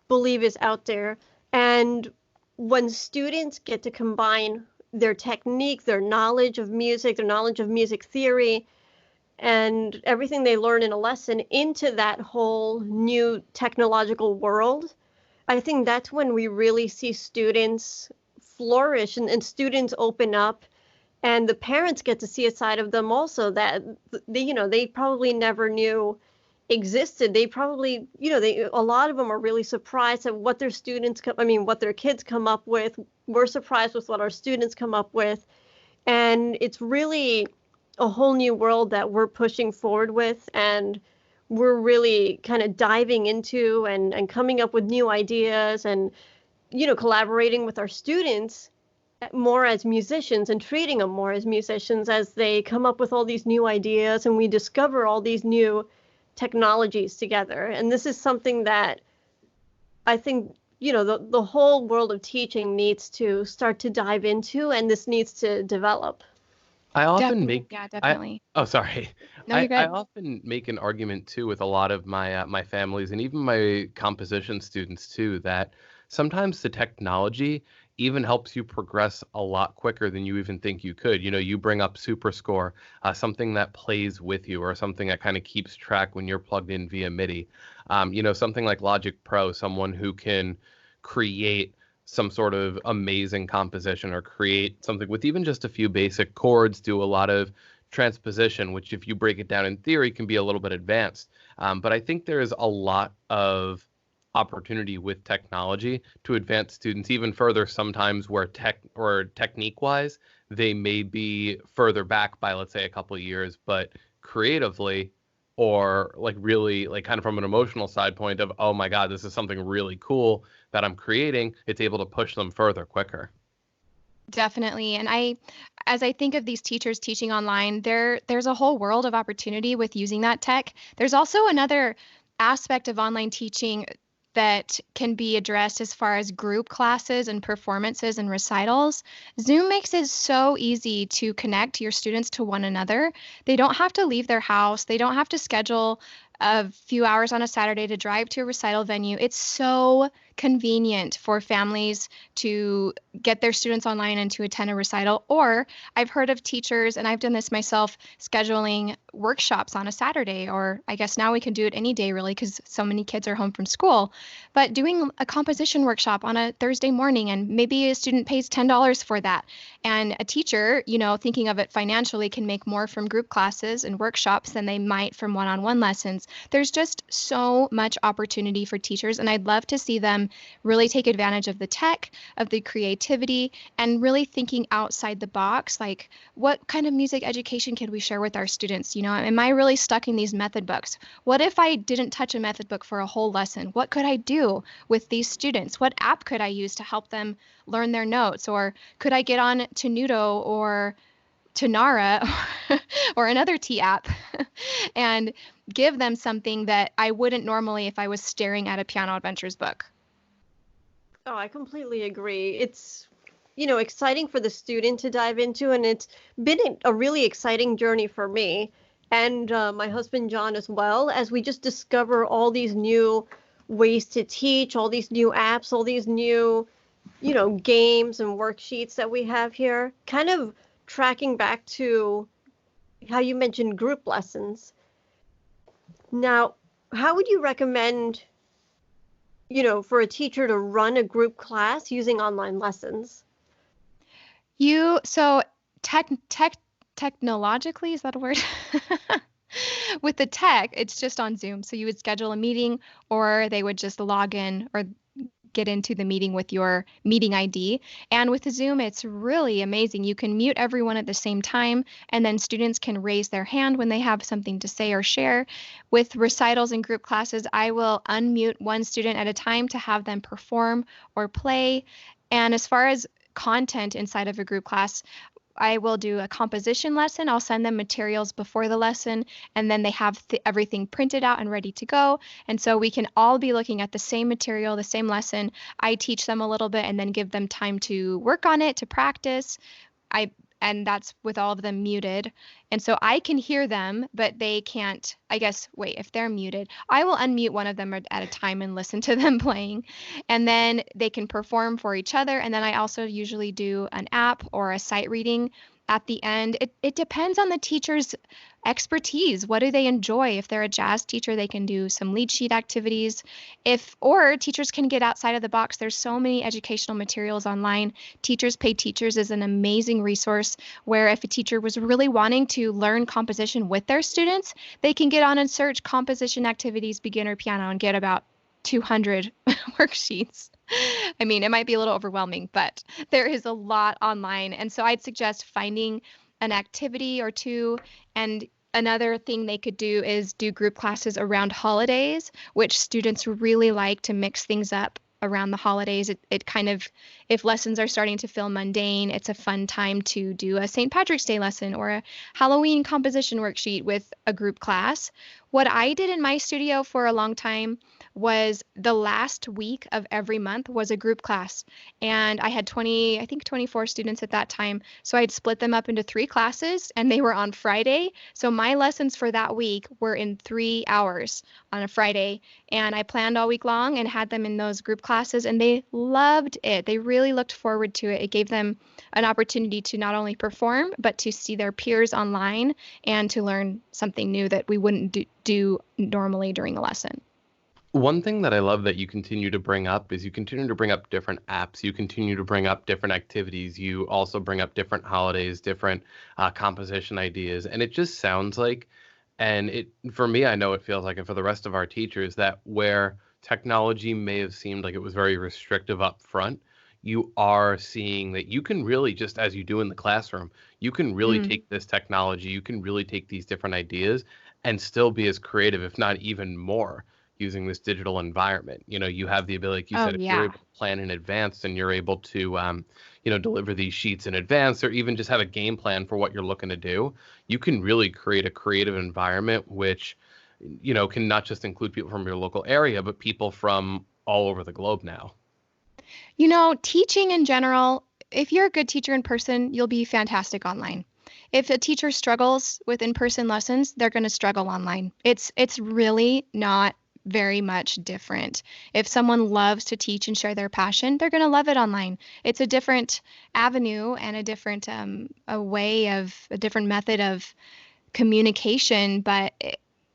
believe is out there. And when students get to combine their technique, their knowledge of music, their knowledge of music theory, and everything they learn in a lesson into that whole new technological world, I think that's when we really see students flourish and students open up, and the parents get to see a side of them also that they probably never knew existed. They probably, a lot of them are really surprised at what their what their kids come up with. We're surprised with what our students come up with. And it's really a whole new world that we're pushing forward with, and we're really kind of diving into and coming up with new ideas and, collaborating with our students more as musicians and treating them more as musicians as they come up with all these new ideas and we discover all these new technologies together. And this is something that I think, the whole world of teaching needs to start to dive into, and this needs to develop. I often Definitely. make Yeah, I definitely. oh sorry. No, you're I good. often make an argument too with a lot of my families and even my composition students too that sometimes the technology even helps you progress a lot quicker than you even think you could. You bring up SuperScore, something that plays with you or something that kind of keeps track when you're plugged in via MIDI. Something like Logic Pro, someone who can create some sort of amazing composition or create something with even just a few basic chords, do a lot of transposition, which if you break it down in theory can be a little bit advanced. But I think there is a lot of opportunity with technology to advance students even further sometimes where technique wise they may be further back by, let's say, a couple of years, but creatively or like really like kind of from an emotional side point of, oh my god, this is something really cool that I'm creating, it's able to push them further quicker. Definitely. And as I think of these teachers teaching online, there's a whole world of opportunity with using that tech. There's also another aspect of online teaching. that can be addressed as far as group classes and performances and recitals, Zoom makes it so easy to connect your students to one another. They don't have to leave their house. They don't have to schedule a few hours on a Saturday to drive to a recital venue. It's so convenient for families to get their students online and to attend a recital. Or I've heard of teachers, and I've done this myself, scheduling workshops on a Saturday, or I guess now we can do it any day really because so many kids are home from school. But doing a composition workshop on a Thursday morning, and maybe a student pays $10 for that. And a teacher, thinking of it financially, can make more from group classes and workshops than they might from one-on-one lessons. There's just so much opportunity for teachers, and I'd love to see them really take advantage of the tech, of the creativity, and really thinking outside the box. Like, what kind of music education can we share with our students? Am I really stuck in these method books? What if I didn't touch a method book for a whole lesson? What could I do with these students? What app could I use to help them learn their notes? Or could I get on to Nudo or to Nara or another T app and give them something that I wouldn't normally if I was staring at a Piano Adventures book? Oh, I completely agree. It's, exciting for the student to dive into, and it's been a really exciting journey for me and my husband John as well, as we just discover all these new ways to teach, all these new apps, all these new, games and worksheets that we have here. Kind of tracking back to how you mentioned group lessons. Now, how would you recommend, for a teacher to run a group class using online lessons? So technologically, is that a word? With the tech, it's just on Zoom. So you would schedule a meeting, or they would just log in or get into the meeting with your meeting ID. And with the Zoom, it's really amazing. You can mute everyone at the same time, and then students can raise their hand when they have something to say or share. With recitals and group classes, I will unmute one student at a time to have them perform or play. And as far as content inside of a group class, I will do a composition lesson. I'll send them materials before the lesson, and then they have everything printed out and ready to go. And so we can all be looking at the same material, the same lesson. I teach them a little bit and then give them time to work on it, to practice. And that's with all of them muted. And so I can hear them, but they can't, I guess, wait, if they're muted, I will unmute one of them at a time and listen to them playing. And then they can perform for each other. And then I also usually do an app or a sight reading at the end. It depends on the teacher's expertise. What do they enjoy? If they're a jazz teacher, they can do some lead sheet activities. Or teachers can get outside of the box. There's so many educational materials online. Teachers Pay Teachers is an amazing resource where if a teacher was really wanting to learn composition with their students, they can get on and search composition activities beginner piano and get about 200 worksheets. I mean, it might be a little overwhelming, but there is a lot online. And so I'd suggest finding an activity or two. And another thing they could do is do group classes around holidays, which students really like to mix things up around the holidays. It kind of, if lessons are starting to feel mundane, it's a fun time to do a St. Patrick's Day lesson or a Halloween composition worksheet with a group class. What I did in my studio for a long time was the last week of every month was a group class. And I had 24 students at that time. So I'd split them up into 3 classes, and they were on Friday. So my lessons for that week were in 3 hours on a Friday. And I planned all week long and had them in those group classes, and they loved it. They really looked forward to it. It gave them an opportunity to not only perform, but to see their peers online and to learn something new that we wouldn't do normally during a lesson. One thing that I love that you continue to bring up is you continue to bring up different apps. You continue to bring up different activities. You also bring up different holidays, different composition ideas. And it just sounds like, and it for me, I know it feels like, and for the rest of our teachers, that where technology may have seemed like it was very restrictive up front, you are seeing that you can really, just as you do in the classroom, you can really take this technology, you can really take these different ideas and still be as creative, if not even more, using this digital environment. You have the ability, like you said, if you're able to plan in advance and you're able to, deliver these sheets in advance, or even just have a game plan for what you're looking to do, you can really create a creative environment, which, can not just include people from your local area, but people from all over the globe now. Teaching in general, if you're a good teacher in person, you'll be fantastic online. If a teacher struggles with in-person lessons, they're going to struggle online. It's really not very much different. If someone loves to teach and share their passion, they're going to love it online. It's a different avenue and a different a different method of communication, but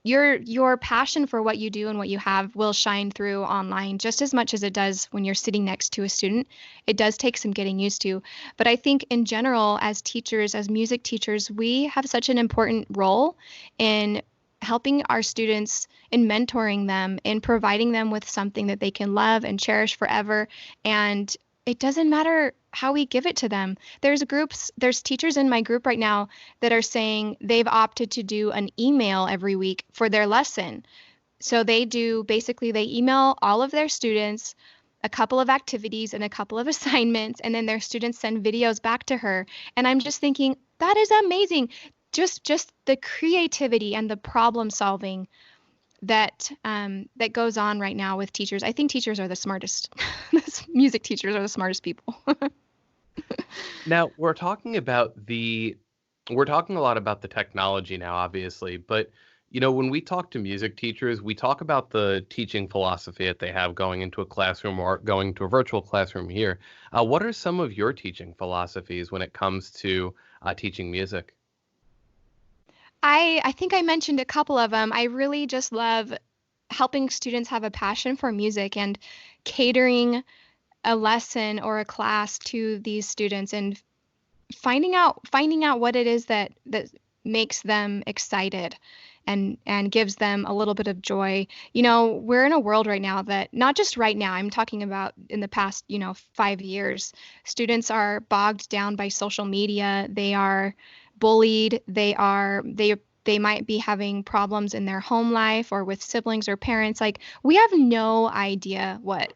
your passion for what you do and what you have will shine through online just as much as it does when you're sitting next to a student. It does take some getting used to, but I think in general, as teachers, as music teachers, we have such an important role in helping our students, in mentoring them, in providing them with something that they can love and cherish forever. And it doesn't matter how we give it to them. There's teachers in my group right now that are saying they've opted to do an email every week for their lesson. So they email all of their students a couple of activities and a couple of assignments, and then their students send videos back to her. And I'm just thinking, that is amazing. Just the creativity and the problem solving that goes on right now with teachers. I think teachers are the smartest. Music teachers are the smartest people. Now, we're talking a lot about the technology now, obviously, but when we talk to music teachers, we talk about the teaching philosophy that they have going into a classroom or going to a virtual classroom here. What are some of your teaching philosophies when it comes to teaching music? I think I mentioned a couple of them. I really just love helping students have a passion for music and catering a lesson or a class to these students and finding out what it is that makes them excited and gives them a little bit of joy. We're in a world right now that, not just right now, I'm talking about in the past, 5 years, students are bogged down by social media. They are bullied. They might be having problems in their home life or with siblings or parents. Like, we have no idea what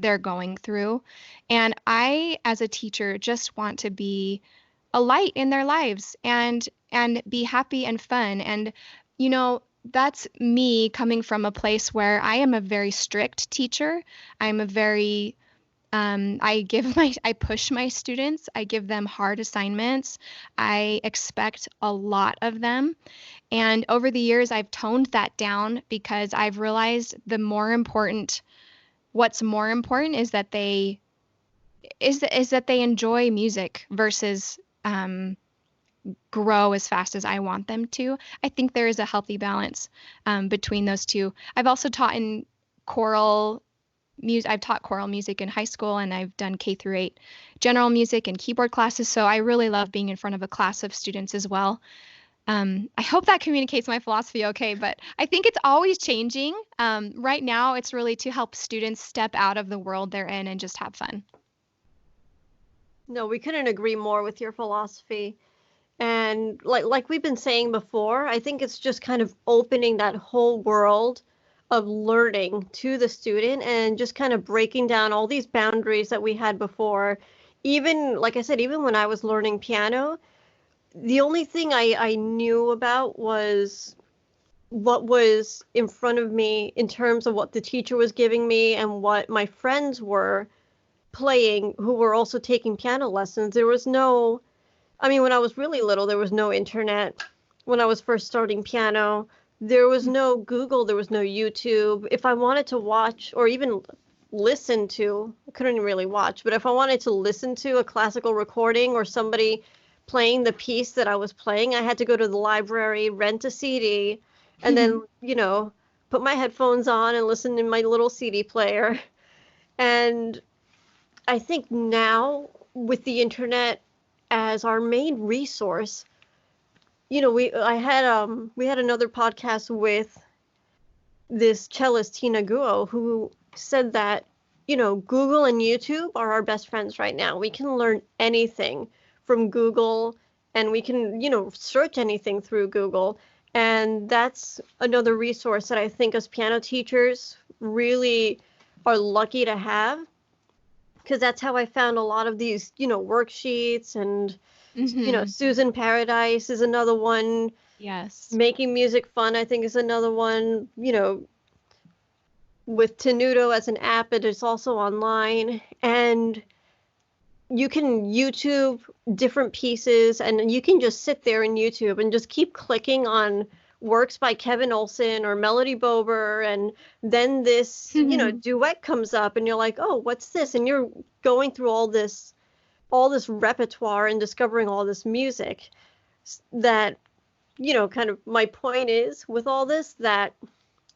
they're going through. And I, as a teacher, just want to be a light in their lives and be happy and fun. And that's me coming from a place where I am a very strict teacher. I'm a very I push my students. I give them hard assignments. I expect a lot of them. And over the years, I've toned that down because I've realized what's more important is that they enjoy music versus grow as fast as I want them to. I think there is a healthy balance between those two. I've also taught in choral music. I've taught choral music in high school, and I've done K through 8 general music and keyboard classes. So I really love being in front of a class of students as well. I hope that communicates my philosophy okay, but I think it's always changing. Right now, it's really to help students step out of the world they're in and just have fun. No, we couldn't agree more with your philosophy. And like we've been saying before, I think it's just kind of opening that whole world of learning to the student and just kind of breaking down all these boundaries that we had before. Even, like I said, even when I was learning piano, the only thing I knew about was what was in front of me in terms of what the teacher was giving me and what my friends were playing who were also taking piano lessons. There was no, I mean, when I was really little, there was no internet. When I was first starting piano, there was no Google, there was no YouTube. If I wanted to watch or even listen to, I couldn't really watch, but if I wanted to listen to a classical recording or somebody playing the piece that I was playing, I had to go to the library, rent a CD, and then, put my headphones on and listen in my little CD player. And I think now with the internet as our main resource, we had another podcast with this cellist Tina Guo who said that Google and YouTube are our best friends right now. We can learn anything from Google, and we can search anything through Google, and that's another resource that I think as piano teachers really are lucky to have, because that's how I found a lot of these worksheets and Susan Paradise is another one. Yes. Making Music Fun, I think, is another one. with Tenuto as an app, it is also online, and you can YouTube different pieces, and you can just sit there in YouTube and just keep clicking on works by Kevin Olson or Melody Bober, and then this, duet comes up, and you're like, oh, what's this? And you're going through all this repertoire and discovering all this music that, kind of my point is with all this, that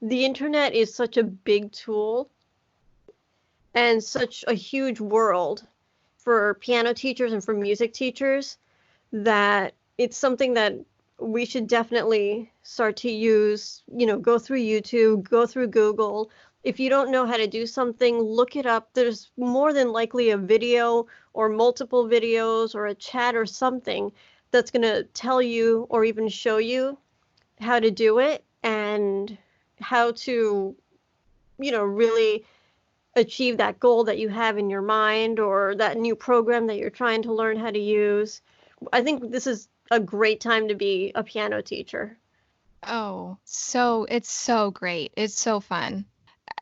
the internet is such a big tool and such a huge world for piano teachers and for music teachers that it's something that we should definitely start to use, go through YouTube, go through Google. If you don't know how to do something, look it up. There's more than likely a video or multiple videos or a chat or something that's going to tell you or even show you how to do it and how to, really achieve that goal that you have in your mind or that new program that you're trying to learn how to use. I think this is a great time to be a piano teacher. Oh, it's so great. It's so fun.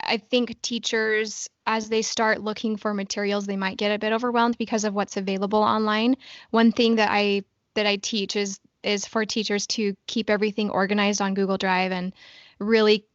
I think teachers, as they start looking for materials, they might get a bit overwhelmed because of what's available online. One thing that I teach is for teachers to keep everything organized on Google Drive and really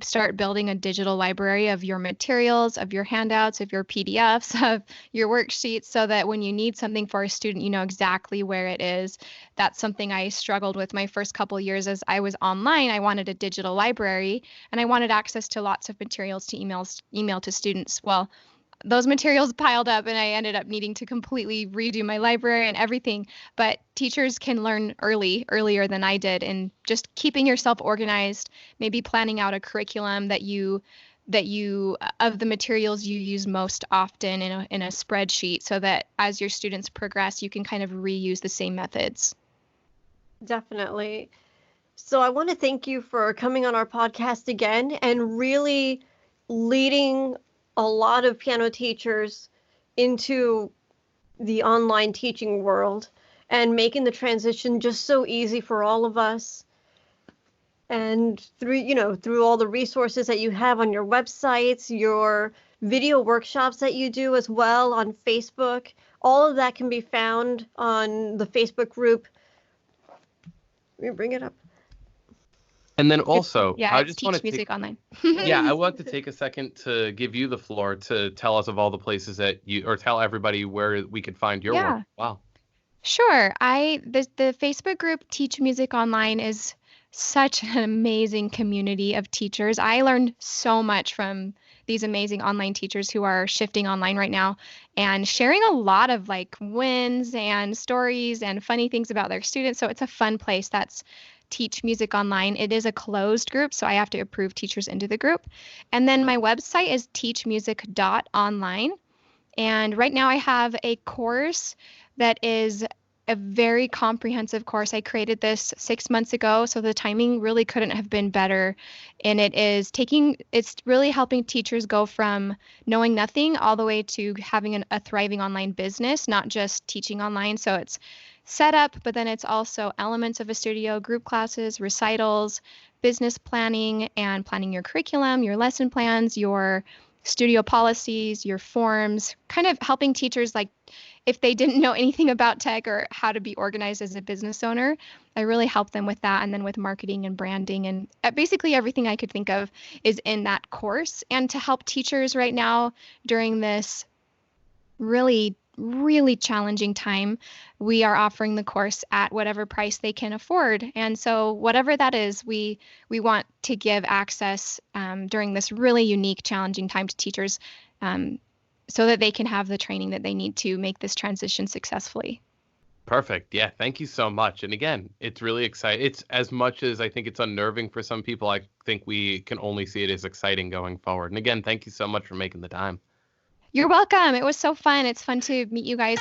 start building a digital library of your materials, of your handouts, of your PDFs, of your worksheets, so that when you need something for a student, you know exactly where it is. That's something I struggled with my first couple years as I was online. I wanted a digital library and I wanted access to lots of materials to email to students. Well, those materials piled up and I ended up needing to completely redo my library and everything. But teachers can learn earlier than I did, and just keeping yourself organized, maybe planning out a curriculum that you of the materials you use most often in a spreadsheet, so that as your students progress, you can kind of reuse the same methods. Definitely. So I want to thank you for coming on our podcast again and really leading a lot of piano teachers into the online teaching world and making the transition just so easy for all of us. And through all the resources that you have on your websites, your video workshops that you do as well on Facebook, all of that can be found on the Facebook group. Let me bring it up. And then also, Yeah, I just teach want to music online. Yeah, I want to take a second to give you the floor to tell us of all the places that or tell everybody where we could find your work. Wow. Sure. The Facebook group Teach Music Online is such an amazing community of teachers. I learned so much from these amazing online teachers who are shifting online right now and sharing a lot of like wins and stories and funny things about their students. So it's a fun place. That's Teach Music Online. It is a closed group, so I have to approve teachers into the group. And then my website is teachmusic.online. And right now I have a course that is a very comprehensive course. I created this 6 months ago, so the timing really couldn't have been better. And it's really helping teachers go from knowing nothing all the way to having a thriving online business, not just teaching online. So it's setup, but then it's also elements of a studio, group classes, recitals, business planning, and planning your curriculum, your lesson plans, your studio policies, your forms, kind of helping teachers, like if they didn't know anything about tech or how to be organized as a business owner. I really help them with that. And then with marketing and branding, and basically everything I could think of is in that course. And to help teachers right now during this really challenging time, we are offering the course at whatever price they can afford. And so whatever that is, we want to give access during this really unique, challenging time to teachers, so that they can have the training that they need to make this transition successfully. Perfect. Yeah, thank you so much. And again, it's really exciting. It's, as much as I think it's unnerving for some people, I think we can only see it as exciting going forward. And again, thank you so much for making the time. You're welcome. It was so fun. It's fun to meet you guys.